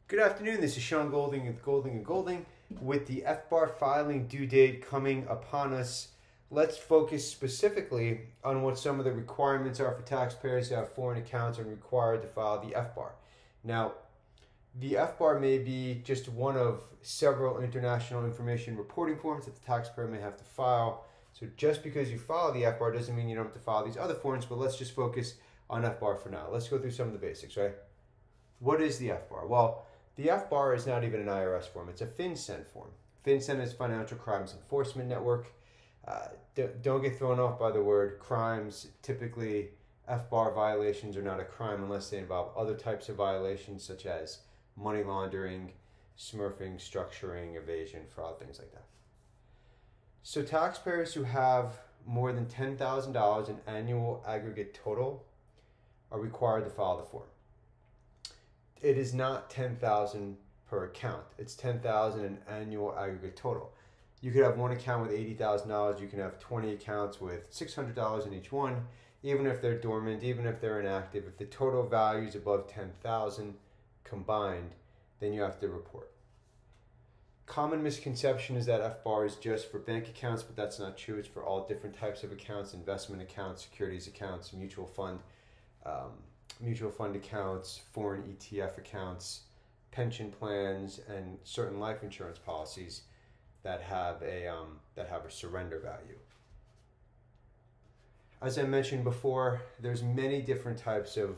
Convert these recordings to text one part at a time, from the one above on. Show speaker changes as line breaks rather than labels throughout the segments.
Good afternoon, this is Sean Golding with Golding & Golding. With the FBAR filing due date coming upon us, let's focus specifically on what some of the requirements are for taxpayers who have foreign accounts and required to file the FBAR. Now, the FBAR may be just one of several international information reporting forms that the taxpayer may have to file. So just because you file the FBAR doesn't mean you don't have to file these other forms, but let's just focus on FBAR for now. Let's go through some of the basics, right? What is the FBAR? Well, the FBAR is not even an IRS form. It's a FinCEN form. FinCEN is Financial Crimes Enforcement Network. Don't get thrown off by the word crimes. Typically, FBAR violations are not a crime unless they involve other types of violations such as money laundering, smurfing, structuring, evasion, fraud, things like that. So taxpayers who have more than $10,000 in annual aggregate total are required to file the form. It is not $10,000 per account. It's $10,000 in annual aggregate total. You could have one account with $80,000. You can have 20 accounts with $600 in each one. Even if they're dormant, even if they're inactive, if the total value is above $10,000 combined, then you have to report. Common misconception is that FBAR is just for bank accounts, but that's not true. It's for all different types of accounts: investment accounts, securities accounts, mutual fund accounts, foreign ETF accounts, pension plans, and certain life insurance policies that have a surrender value. As I mentioned before, there's many different types of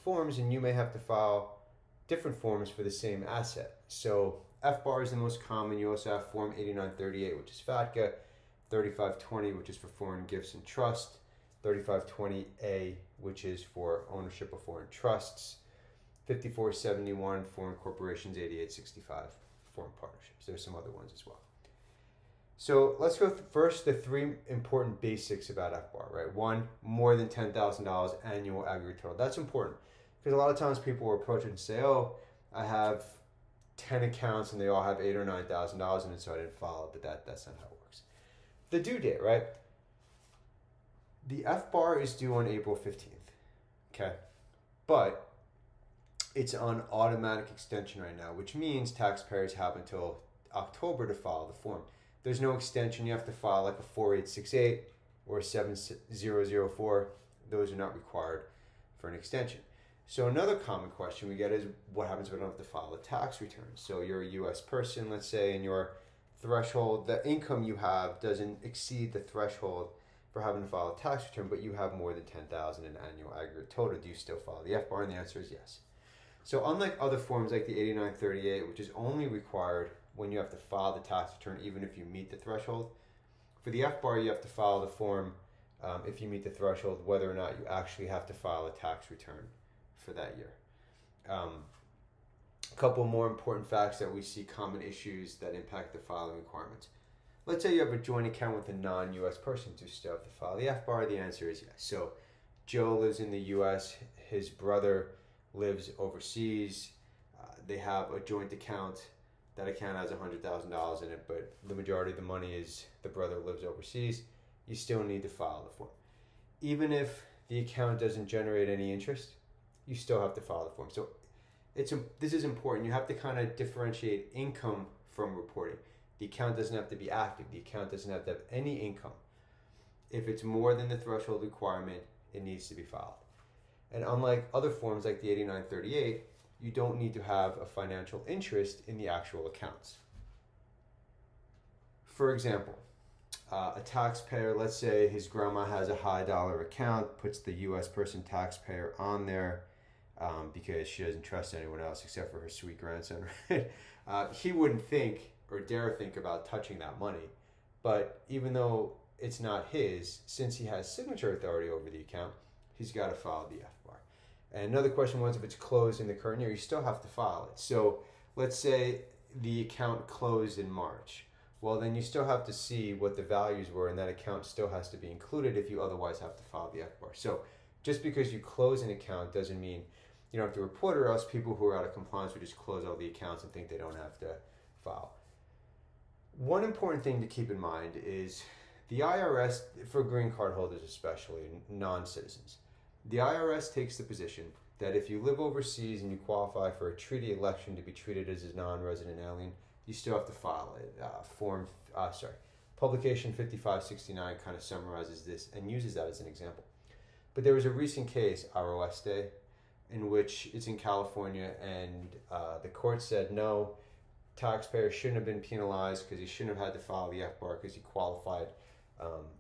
forms, and you may have to file different forms for the same asset. So FBAR is the most common. You also have Form 8938, which is FATCA, 3520, which is for foreign gifts and trust, 3520A, which is for ownership of foreign trusts, 5471, foreign corporations, 8865, foreign partnerships. There's some other ones as well. So let's go first the three important basics about FBAR, right? One, more than $10,000 annual aggregate total. That's important because a lot of times people will approach it and say, oh, I have 10 accounts and they all have $8,000 or $9,000 in it, so I didn't file it, but that's not how it works. The due date, right? The FBAR is due on April 15th, okay? But it's on automatic extension right now, which means taxpayers have until October to file the form. There's no extension. You have to file like a 4868 or a 7004. Those are not required for an extension. So another common question we get is, what happens if I don't have to file a tax return? So you're a U.S. person, let's say, and your threshold, the income you have doesn't exceed the threshold for having to file a tax return, but you have more than $10,000 in annual aggregate total. Do you still file the FBAR? And the answer is yes. So unlike other forms like the 8938, which is only required when you have to file the tax return, even if you meet the threshold, for the FBAR you have to file the form if you meet the threshold, whether or not you actually have to file a tax return for that year. A couple more important facts that we see common issues that impact the filing requirements. Let's say you have a joint account with a non-U.S. person. Do you still have to file the FBAR? The answer is yes. So Joe lives in the U.S., his brother lives overseas. They have a joint account. That account has $100,000 in it, but the majority of the money is the brother lives overseas. You still need to file the form. Even if the account doesn't generate any interest, you still have to file the form. So this is important. You have to kind of differentiate income from reporting. The account doesn't have to be active. The account doesn't have to have any income. If it's more than the threshold requirement, it needs to be filed. And unlike other forms like the 8938, you don't need to have a financial interest in the actual accounts. For example, a taxpayer, let's say his grandma has a high dollar account, puts the U.S. person taxpayer on there because she doesn't trust anyone else except for her sweet grandson. He wouldn't think or dare think about touching that money. But even though it's not his, since he has signature authority over the account, he's got to file the FBAR. And another question was, if it's closed in the current year, you still have to file it. So let's say the account closed in March. Well, then you still have to see what the values were, and that account still has to be included if you otherwise have to file the FBAR. So just because you close an account doesn't mean you don't have to report it, or else people who are out of compliance would just close all the accounts and think they don't have to file. One important thing to keep in mind is the IRS, for green card holders especially, non-citizens, the IRS takes the position that if you live overseas and you qualify for a treaty election to be treated as a non-resident alien, you still have to file it. Publication 5569 kind of summarizes this and uses that as an example. But there was a recent case, ROS Day, in which it's in California, and the court said no, Taxpayer shouldn't have been penalized because he shouldn't have had to file the FBAR because he qualified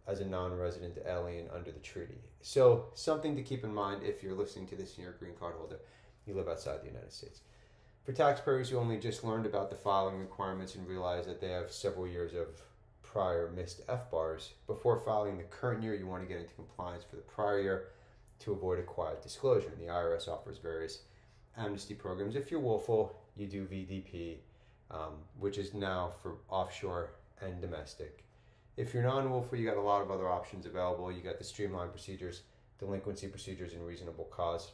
as a non-resident alien under the treaty. So something to keep in mind if you're listening to this and you're a green card holder, you live outside the United States. For taxpayers who only just learned about the filing requirements and realize that they have several years of prior missed FBARs, before filing the current year, you want to get into compliance for the prior year to avoid a quiet disclosure. And the IRS offers various amnesty programs. If you're willful, you do VDP, which is now for offshore and domestic. If you're non-willful, you got a lot of other options available. You got the streamlined procedures, delinquency procedures, and reasonable cause.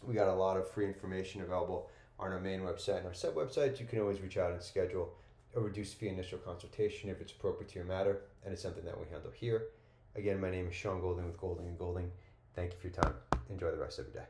We got a lot of free information available on our main website and our sub website. You can always reach out and schedule a reduced fee initial consultation if it's appropriate to your matter, and it's something that we handle here. Again, my name is Sean Golding with Golding & Golding. Thank you for your time. Enjoy the rest of your day.